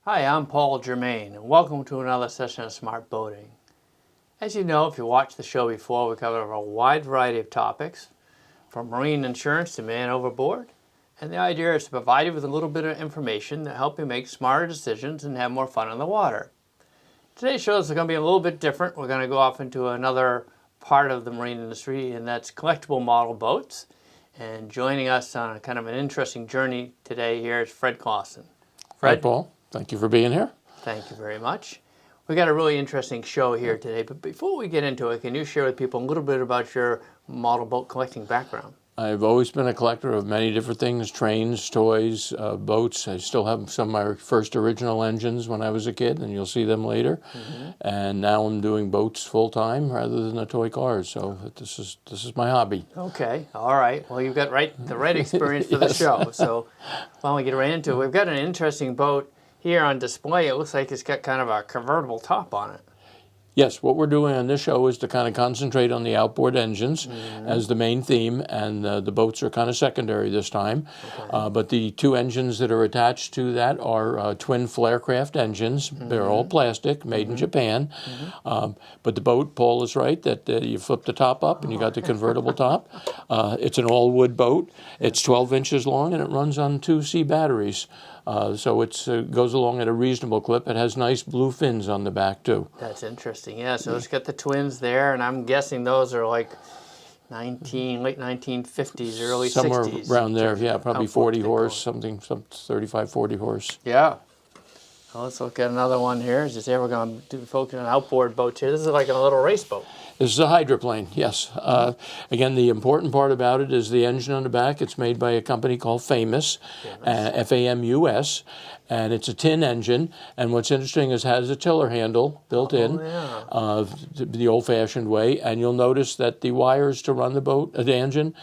Hi, I'm Paul Germain, and welcome to another session of Smart Boating. As you know, if you watched the show before, we cover a wide variety of topics, from marine insurance to man overboard, and the idea is to provide you with a little bit of information to help you make smarter decisions and have more fun on the water. Today's show is going to be a little bit different. We're going to go off into another part of the marine industry, and that's collectible model boats. And joining us on a kind of an interesting journey today here is Fred Clausen. Fred? Hi, Paul. Thank you for being here. Thank you very much. We got a really interesting show here today, but before we get into it, can you share with people a little bit about your model boat collecting background? I've always been a collector of many different things, trains, toys, boats. I still have some of my first original engines when I was a kid, and you'll see them later. Mm-hmm. And now I'm doing boats full-time rather than the toy cars, so this is my hobby. Okay, all right. Well, you've got the right experience for the show, so why don't we get right into it. We've got an interesting boat here on display. It looks like it's got kind of a convertible top on it. Yes, what we're doing on this show is to kind of concentrate on the outboard engines as the main theme, and the boats are kind of secondary this time. Okay. But the two engines that are attached to that are twin Flarecraft engines. They're all plastic, made in Japan. But the boat, Paul is right, that you flip the top up and you got the convertible top. It's an all-wood boat. It's 12 inches long and it runs on 2C batteries. So it goes along at a reasonable clip. It has nice blue fins on the back, too. That's interesting. Yeah, so it's got the twins there, and I'm guessing those are like late 1950s, early Somewhere 60s. Somewhere around there, yeah, probably 40 horse, some 35, 40 horse. Yeah. Well, let's look at another one here. As you say, we're going to focus on outboard boats here. This is like a little race boat. This is a hydroplane, yes. Again, the important part about it is the engine on the back. It's made by a company called Famous, F-A-M-U-S, and it's a tin engine. And what's interesting is it has a tiller handle built in, the old-fashioned way. And you'll notice that the wires to run the engine,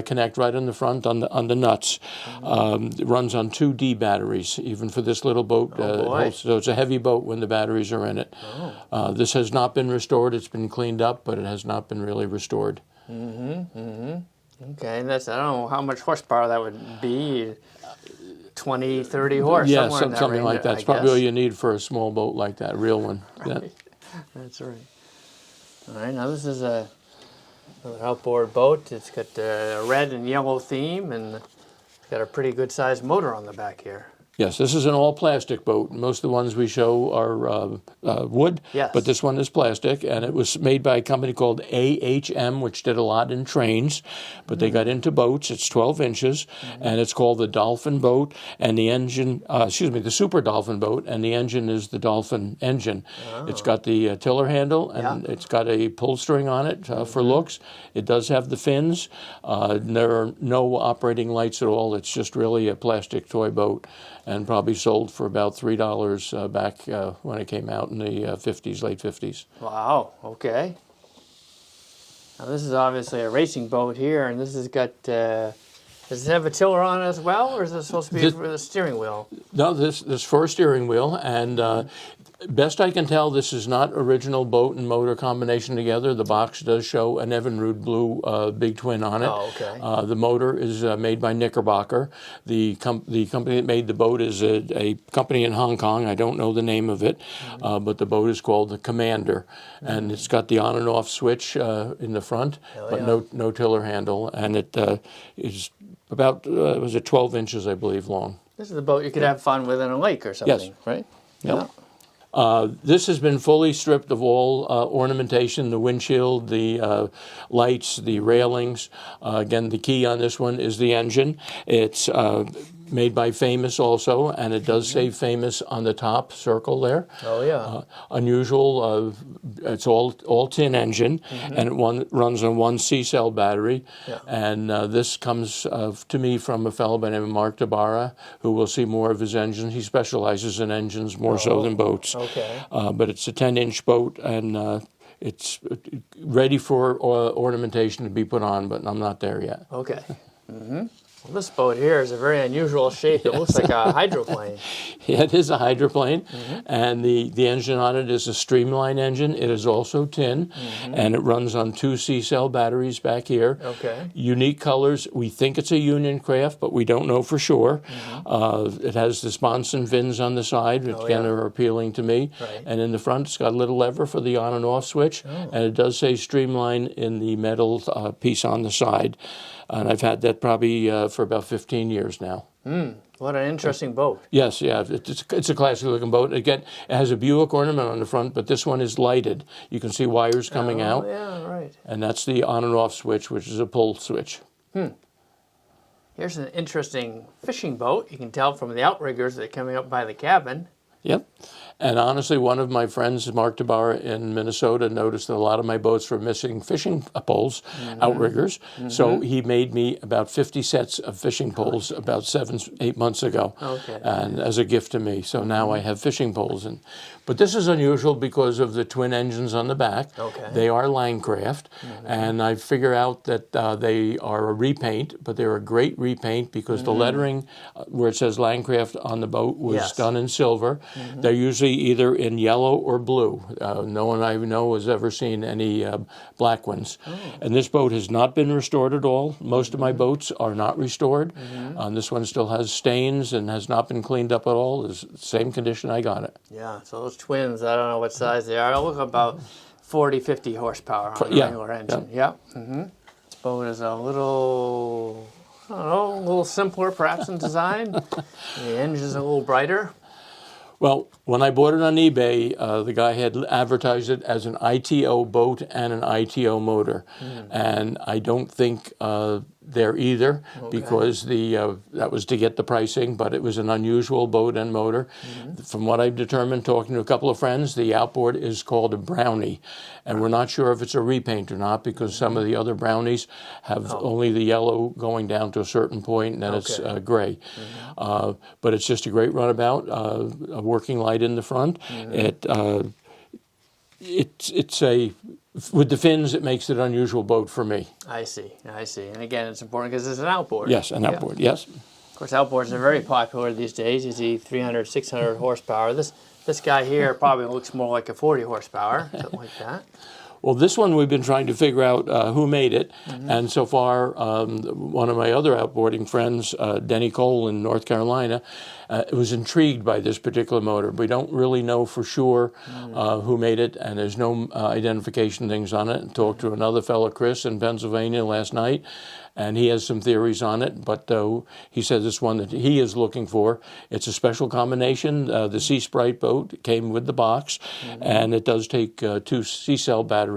connect right on the front on the nuts. It runs on 2D batteries, even for this little boat. So it's a heavy boat when the batteries are in it. This has not been restored. It's been cleaned up, but it has not been really restored. Okay, and I don't know how much horsepower that would be. 20, 30 horse. Yeah, something like that. It's probably all you need for a small boat like that, a real one. Right. Yeah. That's right. All right, now this is another outboard boat. It's got a red and yellow theme, and it's got a pretty good-sized motor on the back here. Yes, this is an all-plastic boat. Most of the ones we show are wood, but this one is plastic, and it was made by a company called AHM, which did a lot in trains, but they got into boats. It's 12 inches, and it's called the Dolphin boat, and the engine, the Super Dolphin boat, and the engine is the Dolphin engine. It's got the tiller handle, and it's got a pull string on it for looks. It does have the fins. There are no operating lights at all. It's just really a plastic toy boat, and probably sold for about $3 back when it came out in the late 50s. Wow, okay. Now this is obviously a racing boat here, and this has got, does it have a tiller on it as well, or is it supposed to be for the steering wheel? No, this for a steering wheel, and best I can tell, this is not original boat and motor combination together. The box does show an Evinrude blue big twin on it. Oh, okay. The motor is made by Knickerbocker. The company that made the boat is a company in Hong Kong. I don't know the name of it, but the boat is called the Commander. And it's got the on and off switch in the front, no tiller handle. And it is about, 12 inches, I believe, long. This is a boat you could have fun with in a lake or something, right? Yep. Yeah. This has been fully stripped of all ornamentation, the windshield, the lights, the railings. Again, the key on this one is the engine. It's made by Famous also, and it does say Famous on the top circle there. Oh, yeah. Unusual. It's all tin engine, and it runs on one C-cell battery. Yeah. And this comes to me from a fellow by the name of Mark DeBarra, who will see more of his engines. He specializes in engines more so than boats. Okay. But it's a 10-inch boat, and it's ready for ornamentation to be put on, but I'm not there yet. Okay. Well, this boat here is a very unusual shape. It looks like a hydroplane. It is a hydroplane, and the engine on it is a streamline engine. It is also tin, and it runs on 2 C-cell batteries back here. Okay. Unique colors. We think it's a Union Craft, but we don't know for sure. It has the sponson fins on the side, which again are appealing to me. Right. And in the front, it's got a little lever for the on and off switch, and it does say streamline in the metal piece on the side. And I've had that probably for about 15 years now. What an interesting boat. Yes, yeah, it's a classy looking boat. Again, it has a Buick ornament on the front, but this one is lighted. You can see wires coming out. Yeah, right. And that's the on and off switch, which is a pull switch. Here's an interesting fishing boat. You can tell from the outriggers that are coming up by the cabin. Yep. And honestly, one of my friends, Mark Tabarra in Minnesota, noticed that a lot of my boats were missing fishing poles, outriggers. So he made me about 50 sets of fishing poles about 7-8 months ago, and as a gift to me. So now I have fishing poles. But this is unusual because of the twin engines on the back. They are Landcraft, and I figure out that they are a repaint, but they're a great repaint because the lettering where it says Landcraft on the boat was done in silver. They're usually either in yellow or blue. No one I know has ever seen any black ones. And this boat has not been restored at all. Most of my boats are not restored. This one still has stains and has not been cleaned up at all. It's the same condition I got it. Yeah, so those twins, I don't know what size they are. They look about 40, 50 horsepower on a regular engine. This boat is a little, I don't know, a little simpler perhaps in design. The engine's a little brighter. Well, when I bought it on eBay, the guy had advertised it as an ITO boat and an ITO motor. And I don't think there either because that was to get the pricing, but it was an unusual boat and motor. From what I've determined, talking to a couple of friends, the outboard is called a Brownie. And we're not sure if it's a repaint or not because some of the other Brownies have only the yellow going down to a certain point and then it's gray. But it's just a great runabout, a working light in the front. It's a, with the fins, it makes it an unusual boat for me. I see. And again, it's important because it's an outboard. Yes, an outboard, yes. Of course, outboards are very popular these days. You see 300, 600 horsepower. This guy here probably looks more like a 40 horsepower, something like that. Well, this one we've been trying to figure out who made it, and so far one of my other outboarding friends, Denny Cole in North Carolina, was intrigued by this particular motor. We don't really know for sure who made it, and there's no identification things on it. I talked to another fellow, Chris, in Pennsylvania last night, and he has some theories on it, but he said this one that he is looking for. It's a special combination. The Sea Sprite boat came with the box, and it does take 2 C-cell batteries,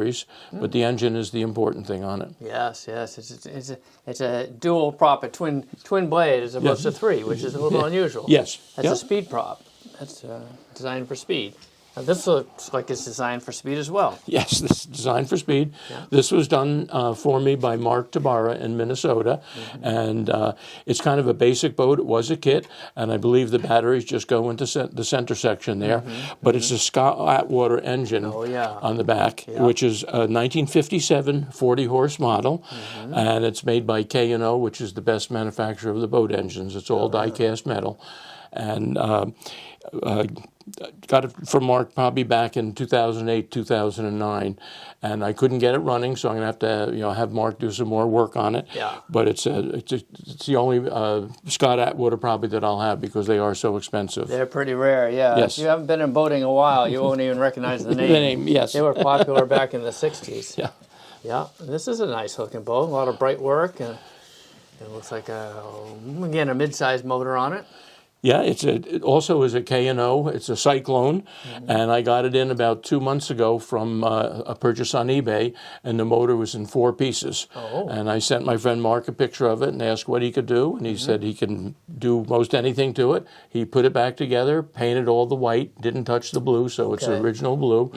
but the engine is the important thing on it. Yes. It's a dual prop, a twin blade as opposed to 3, which is a little unusual. Yes. That's a speed prop. That's designed for speed. Now, this looks like it's designed for speed as well. Yes, this is designed for speed. This was done for me by Mark Tabarra in Minnesota, and it's kind of a basic boat. It was a kit, and I believe the batteries just go into the center section there, but it's a Scott Atwater engine on the back, which is a 1957 40-horse model, and it's made by K&O, which is the best manufacturer of the boat engines. It's all die-cast metal, and got it from Mark probably back in 2008, 2009, and I couldn't get it running, so I'm going to have to have Mark do some more work on it. But it's the only Scott Atwater probably that I'll have because they are so expensive. They're pretty rare, If you haven't been in boating a while, you won't even recognize the name. The name, yes. They were popular back in the 60s. Yeah. This is a nice looking boat, a lot of bright work, and it looks like again a mid-sized motor on it. Yeah, it also is a K&O. It's a Cyclone, and I got it in about 2 months ago from a purchase on eBay, and the motor was in 4 pieces. And I sent my friend Mark a picture of it and asked what he could do, and he said he can do most anything to it. He put it back together, painted all the white, didn't touch the blue, so it's the original blue.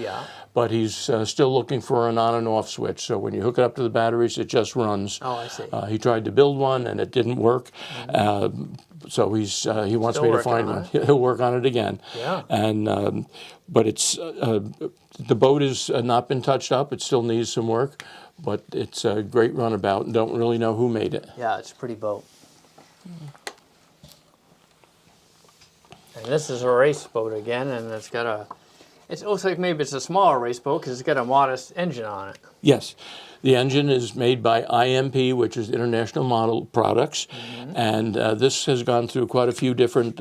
But he's still looking for an on and off switch, so when you hook it up to the batteries, it just runs. I see. He tried to build one, and it didn't work. So he wants me to find one. He'll work on it again. And but it's the boat has not been touched up. It still needs some work, but it's a great runabout. Don't really know who made it. Yeah, it's a pretty boat. And this is a race boat again, and it's got a... It looks like maybe it's a smaller race boat because it's got a modest engine on it. Yes. The engine is made by IMP, which is International Model Products, and this has gone through quite a few different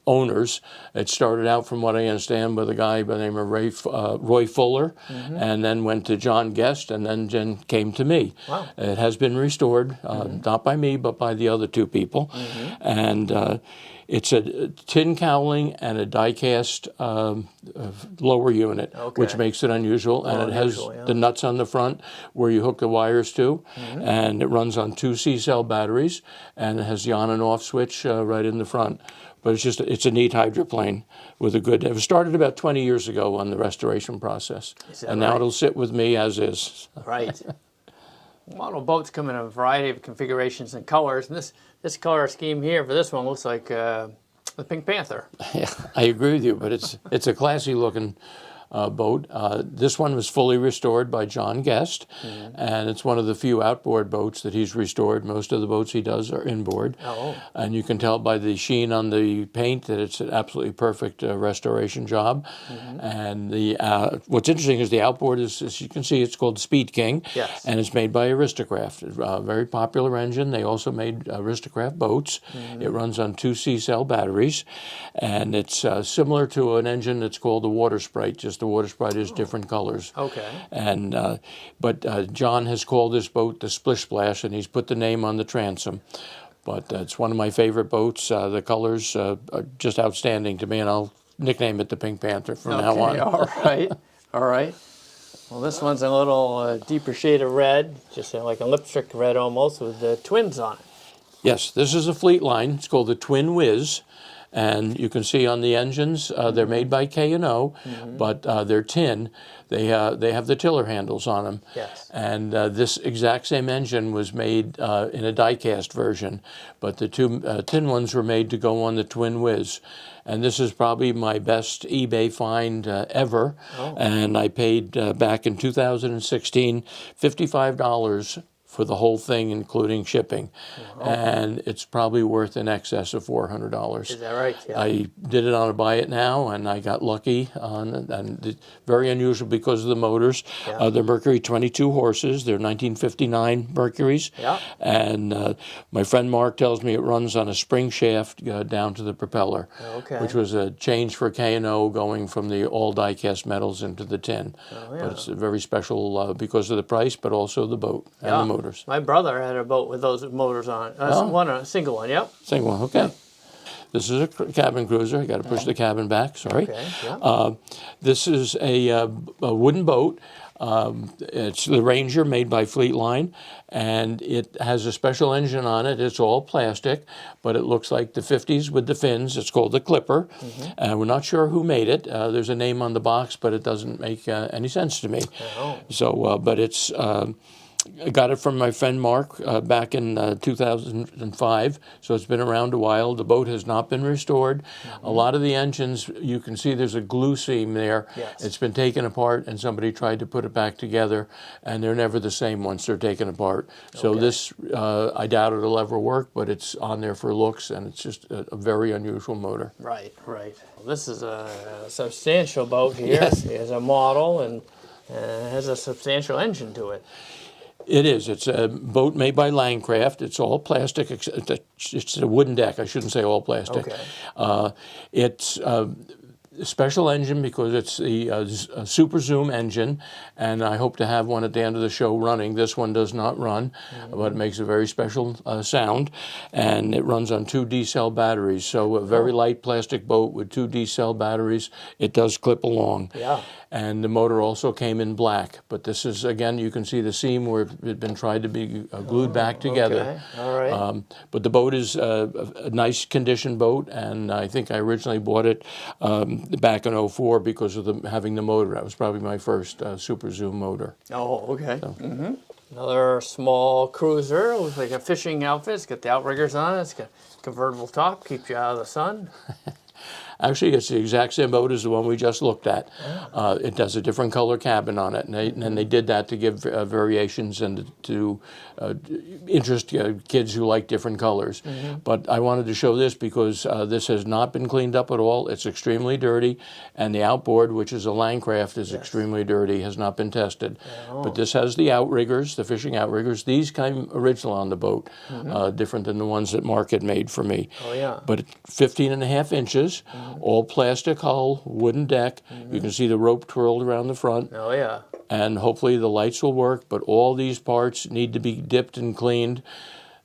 owners. It started out, from what I understand, with a guy by the name of Roy Fuller, and then went to John Guest, and then came to me. Wow. It has been restored, not by me, but by the other two people, and it's a tin cowling and a die-cast lower unit, which makes it unusual, and it has the nuts on the front where you hook the wires to, and it runs on 2 C-cell batteries, and it has the on and off switch right in the front. But it's a neat hydroplane with a good... It was started about 20 years ago on the restoration process, and now it'll sit with me as is. Right. Model boats come in a variety of configurations and colors, and this color scheme here for this one looks like the Pink Panther. Yeah, I agree with you, but it's a classy looking boat. This one was fully restored by John Guest, and it's one of the few outboard boats that he's restored. Most of the boats he does are inboard, and you can tell by the sheen on the paint that it's an absolutely perfect restoration job. And what's interesting is the outboard is, as you can see, it's called Speed King, and it's made by Aristocraft, a very popular engine. They also made Aristocraft boats. It runs on 2 C-cell batteries, and it's similar to an engine that's called the Water Sprite. Just the Water Sprite is different colors. Okay. And but John has called this boat the Splish Splash, and he's put the name on the transom. But it's one of my favorite boats. The colors are just outstanding to me, and I'll nickname it the Pink Panther from now on. All right. All right. Well, this one's a little deeper shade of red, just like a lipstick red almost, with the twins on it. Yes, this is a fleet line. It's called the Twin Whiz. And you can see on the engines, they're made by K&O, but they're tin. They have the tiller handles on them. Yes. And this exact same engine was made in a die-cast version, but the two tin ones were made to go on the Twin Whiz. And this is probably my best eBay find ever. And I paid back in 2016 $55 for the whole thing, including shipping. And it's probably worth in excess of $400. Is that right? Yeah. I did it on a buy it now, and I got lucky on it, and it's very unusual because of the motors. They're Mercury 22 horses. They're 1959 Mercuries. And my friend Mark tells me it runs on a spring shaft down to the propeller, which was a change for K&O going from the all die-cast metals into the tin. But it's very special because of the price, but also the boat and the motors. My brother had a boat with those motors on it. A single one, Single one, okay. This is a cabin cruiser. I got to push the cabin back, sorry. This is a wooden boat. It's the Ranger, made by Fleet Line, and it has a special engine on it. It's all plastic, but it looks like the 50s with the fins. It's called the Clipper. We're not sure who made it. There's a name on the box, but it doesn't make any sense to me. So, but it's... I got it from my friend Mark back in 2005, so it's been around a while. The boat has not been restored. A lot of the engines, you can see there's a glue seam there. It's been taken apart, and somebody tried to put it back together, and they're never the same once they're taken apart. So this, I doubt it'll ever work, but it's on there for looks, and it's just a very unusual motor. Right. This is a substantial boat here. It has a model, and it has a substantial engine to it. It is. It's a boat made by Landcraft. It's all plastic. It's a wooden deck. I shouldn't say all plastic. It's a special engine because it's the Super Zoom engine, and I hope to have one at the end of the show running. This one does not run, but it makes a very special sound, and it runs on 2 D-cell batteries. So a very light plastic boat with 2 D-cell batteries. It does clip along. And the motor also came in black. But this is, again, you can see the seam where it had been tried to be glued back together. But the boat is a nice condition boat, and I think I originally bought it back in 2004 because of having the motor. That was probably my first Super Zoom motor. Another small cruiser. Looks like a fishing outfit. It's got the outriggers on it. It's got a convertible top. Keeps you out of the sun. Actually, it's the exact same boat as the one we just looked at. It does a different color cabin on it, and they did that to give variations and to interest kids who like different colors. But I wanted to show this because this has not been cleaned up at all. It's extremely dirty, and the outboard, which is a Landcraft, is extremely dirty, has not been tested. But this has the outriggers, the fishing outriggers. These came original on the boat, different than the ones that Mark had made for me. Oh, yeah. But 15.5 inches, all plastic hull, wooden deck. You can see the rope twirled around the front. Oh, yeah. And hopefully the lights will work, but all these parts need to be dipped and cleaned.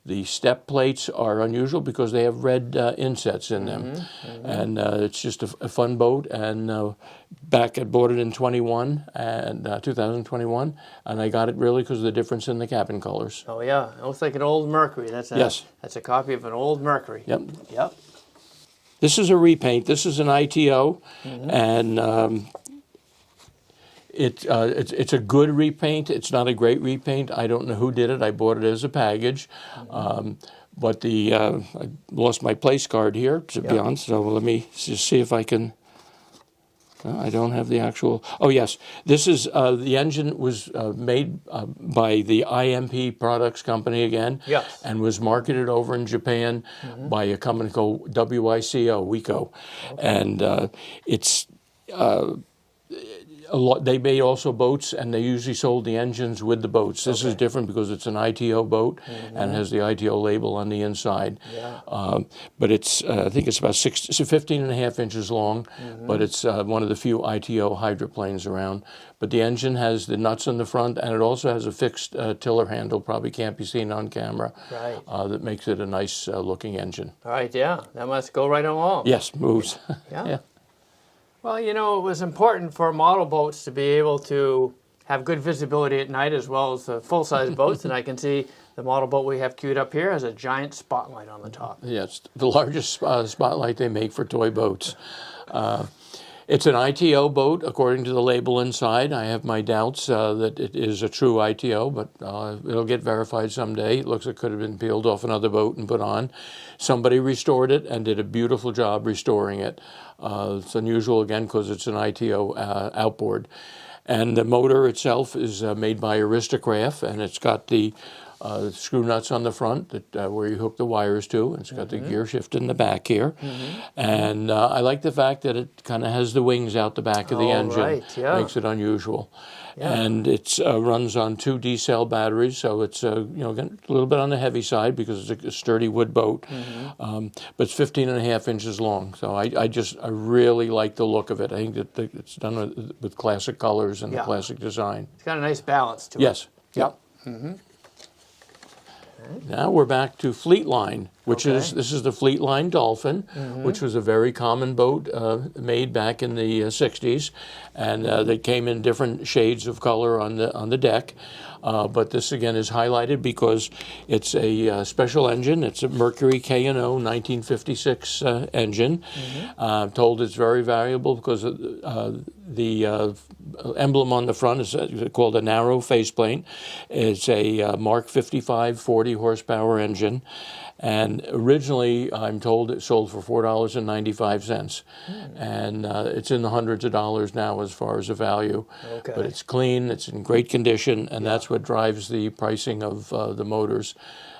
The step plates are unusual because they have red insets in them. And it's just a fun boat. And I bought it in 2021, and I got it really because of the difference in the cabin colors. Oh, yeah. It looks like an old Mercury. That's a copy of an old Mercury. Yep. Yep. This is a repaint. This is an ITO, and it's a good repaint. It's not a great repaint. I don't know who did it. I bought it as a package. But I lost my place card here, to be honest, so let me just see if I can. I don't have the actual. Oh, yes. This is the engine was made by the IMP Products Company again. Yes. And was marketed over in Japan by a company called WICO. Okay. And it's a lot. They made also boats, and they usually sold the engines with the boats. This is different because it's an ITO boat and has the ITO label on the inside. Yeah. But it's I think it's about 15.5 inches long, but it's one of the few ITO hydroplanes around. But the engine has the nuts in the front, and it also has a fixed tiller handle, probably can't be seen on camera, that makes it a nice looking engine. All right, yeah. That must go right along. Yes, moves. Yeah. Well, you know, it was important for model boats to be able to have good visibility at night as well as the full-size boats, and I can see the model boat we have queued up here has a giant spotlight on the top. Yes, the largest spotlight they make for toy boats. It's an ITO boat, according to the label inside. I have my doubts that it is a true ITO, but it'll get verified someday. It looks like it could have been peeled off another boat and put on. Somebody restored it and did a beautiful job restoring it. It's unusual, again, because it's an ITO outboard. And the motor itself is made by Aristocraft, and it's got the screw nuts on the front that where you hook the wires to. It's got the gear shift in the back here. And I like the fact that it kind of has the wings out the back of the engine. Right, yeah. Makes it unusual. Yeah. And it runs on 2 D-cell batteries, so it's again, a little bit on the heavy side because it's a sturdy wood boat. But it's 15.5 inches long. So I really like the look of it. I think that it's done with classic colors and the classic design. It's got a nice balance to it. Yes. Yep. Now we're back to Fleetline, which this is the Fleetline Dolphin, which was a very common boat made back in the 60s, and they came in different shades of color on the deck. But this again is highlighted because it's a special engine. It's a Mercury K&O 1956 engine. I'm told it's very valuable because the emblem on the front is called a narrow faceplate. It's a Mark 55 40 horsepower engine. And originally, I'm told it sold for $4.95, and it's in the hundreds of dollars now as far as the value. Okay. But it's clean, it's in great condition, and that's what drives the pricing of the motors.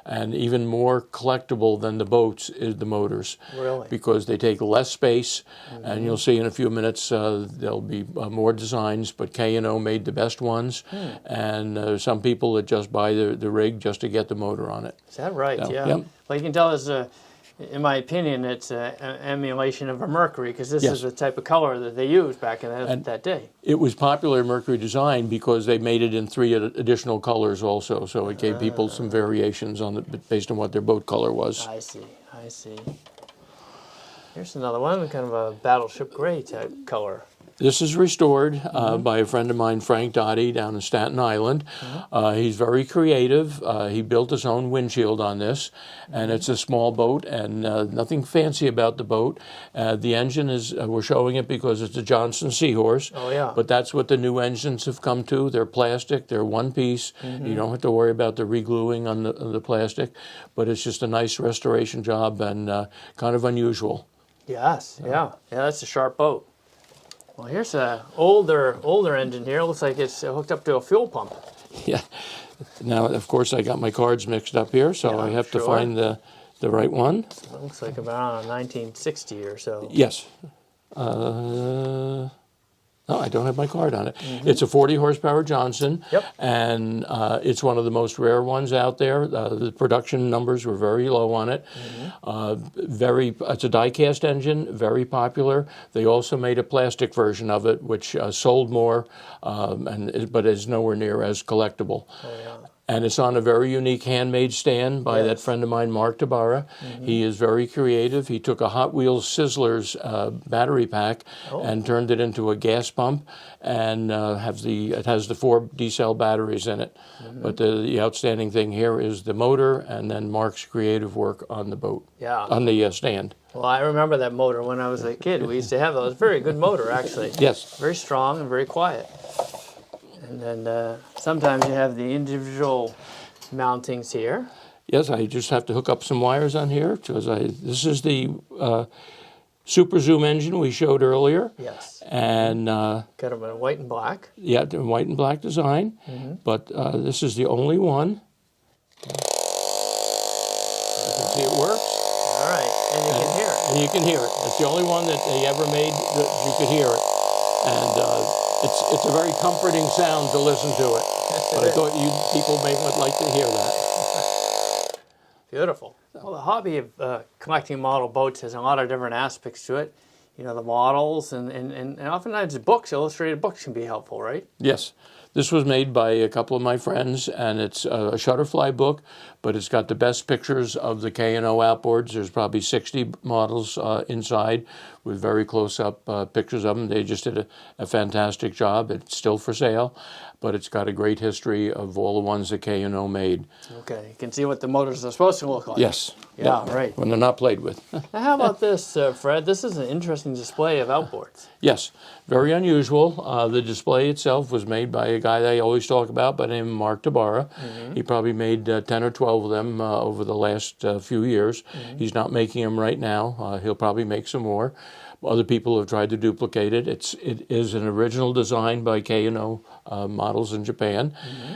And even more collectible than the boats is the motors. Really? Because they take less space, and you'll see in a few minutes there'll be more designs, but K&O made the best ones, and some people that just buy the rig just to get the motor on it. Is that right? So, yeah. Yep. Well, you can tell it's in my opinion, it's an emulation of a Mercury because this is the type of color that they used back in that day. It was popular Mercury design because they made it in 3 additional colors also, so it gave people some variations on it based on what their boat color was. I see. Here's another one, kind of a battleship gray type color. This is restored by a friend of mine, Frank Dottie, down in Staten Island. He's very creative. He built his own windshield on this, and it's a small boat, and nothing fancy about the boat. The engine is, we're showing it because it's a Johnson Seahorse, but that's what the new engines have come to. They're plastic, they're one piece. You don't have to worry about the regluing on the plastic, but it's just a nice restoration job and kind of unusual. Yes, yeah, that's a sharp boat. Well, here's a older engine here. Looks like it's hooked up to a fuel pump. Yeah. Now, of course, I got my cards mixed up here, so I have to find the right one. It looks like about a 1960 or so. Yes. No, I don't have my card on it. It's a 40 horsepower Johnson, and it's one of the most rare ones out there. The production numbers were very low on it. It's a die-cast engine, very popular. They also made a plastic version of it, which sold more, but is nowhere near as collectible. Oh, yeah. And it's on a very unique handmade stand by that friend of mine, Mark Tabara. He is very creative. He took a Hot Wheels Sizzlers battery pack and turned it into a gas pump, and it has the 4 D-cell batteries in it. But the outstanding thing here is the motor, and then Mark's creative work on the boat, on the stand. Well, I remember that motor when I was a kid. We used to have those. Very good motor, actually. Yes. Very strong and very quiet. And then sometimes you have the individual mountings here. Yes, I just have to hook up some wires on here because this is the Super Zoom engine we showed earlier. Yes. And got them in white and black. Yeah, the white and black design. But this is the only one. You can see it works. All right, and you can hear it. And you can hear it. It's the only one that they ever made that you could hear it. And it's a very comforting sound to listen to it. But I thought people would like to hear that. Beautiful. Well, the hobby of collecting model boats has a lot of different aspects to it. You know, the models and oftentimes books, illustrated books can be helpful, right? Yes. This was made by a couple of my friends, and it's a Shutterfly book, but it's got the best pictures of the K&O outboards. There's probably 60 models inside with very close-up pictures of them. They just did a fantastic job. It's still for sale, but it's got a great history of all the ones that K&O made. Okay, you can see what the motors are supposed to look like. Yes. Yeah, right. When they're not played with. Now, how about this, Fred? This is an interesting display of outboards. Yes, very unusual. The display itself was made by a guy that I always talk about by the name of Mark Tabara. He probably made 10 or 12 of them over the last few years. He's not making them right now. He'll probably make some more. Other people have tried to duplicate it. It is an original design by K&O models in Japan,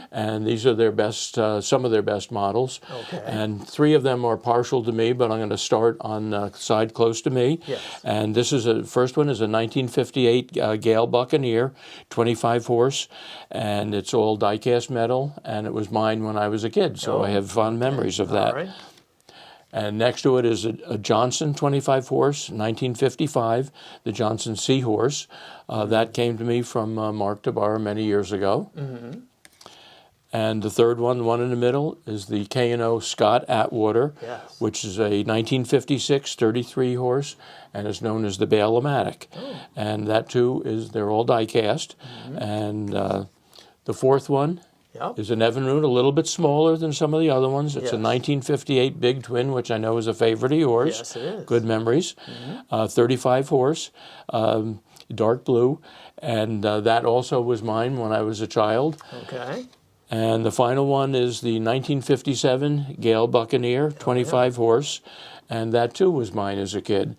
and these are their best, some of their best models. Okay. And 3 of them are partial to me, but I'm going to start on the side close to me. Yes. And this is first one is a 1958 Gale Buccaneer, 25 horse, and it's all die-cast metal, and it was mine when I was a kid, so I have fond memories of that. All right. And next to it is a Johnson 25 horse, 1955, the Johnson Seahorse. That came to me from Mark Tabara many years ago. And the third one, the one in the middle, is the K&O Scott Atwater, which is a 1956 33 horse and is known as the Bale-O-Matic. And that too they're all die cast. And the fourth one is an Evinrude, a little bit smaller than some of the other ones. It's a 1958 Big Twin, which I know is a favorite of yours. Yes, it is. Good memories. 35 horse, dark blue, and that also was mine when I was a child. Okay. And the final one is the 1957 Gale Buccaneer, 25 horse, and that too was mine as a kid.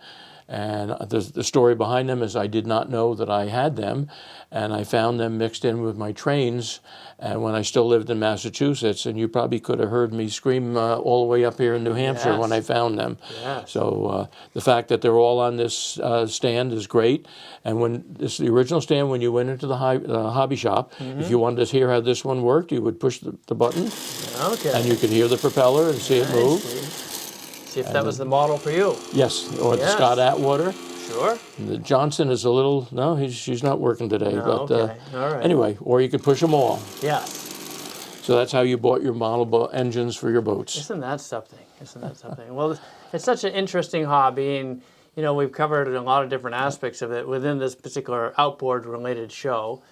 And the story behind them is I did not know that I had them, and I found them mixed in with my trains and when I still lived in Massachusetts, and you probably could have heard me scream all the way up here in New Hampshire when I found them. So the fact that they're all on this stand is great. And when this is the original stand, when you went into the hobby shop, if you wanted to hear how this one worked, you would push the button, and you could hear the propeller and see it move. See if that was the model for you. Yes, or the Scott Atwater. Sure. And the Johnson is a little, she's not working today. No, but okay. All right. Anyway, or you could push them all. Yes. So that's how you bought your model engines for your boats. Isn't that something? Isn't that something? Well, it's such an interesting hobby, and we've covered a lot of different aspects of it within this particular outboard-related show.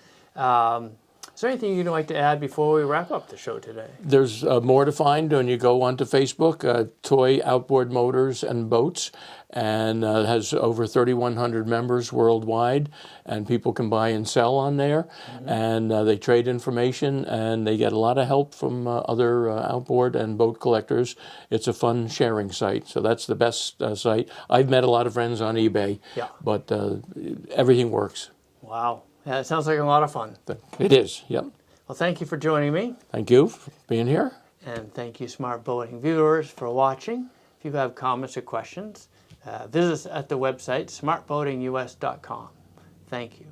Is there anything you'd like to add before we wrap up the show today? There's more to find when you go onto Facebook, Toy Outboard Motors and Boats, and has over 3,100 members worldwide, and people can buy and sell on there, and they trade information, and they get a lot of help from other outboard and boat collectors. It's a fun sharing site, so that's the best site. I've met a lot of friends on eBay, but everything works. Wow. Yeah, it sounds like a lot of fun. It is, yep. Well, thank you for joining me. Thank you for being here. And thank you, Smart Boating viewers, for watching. If you have comments or questions, visit us at the website, smartboatingus.com. Thank you.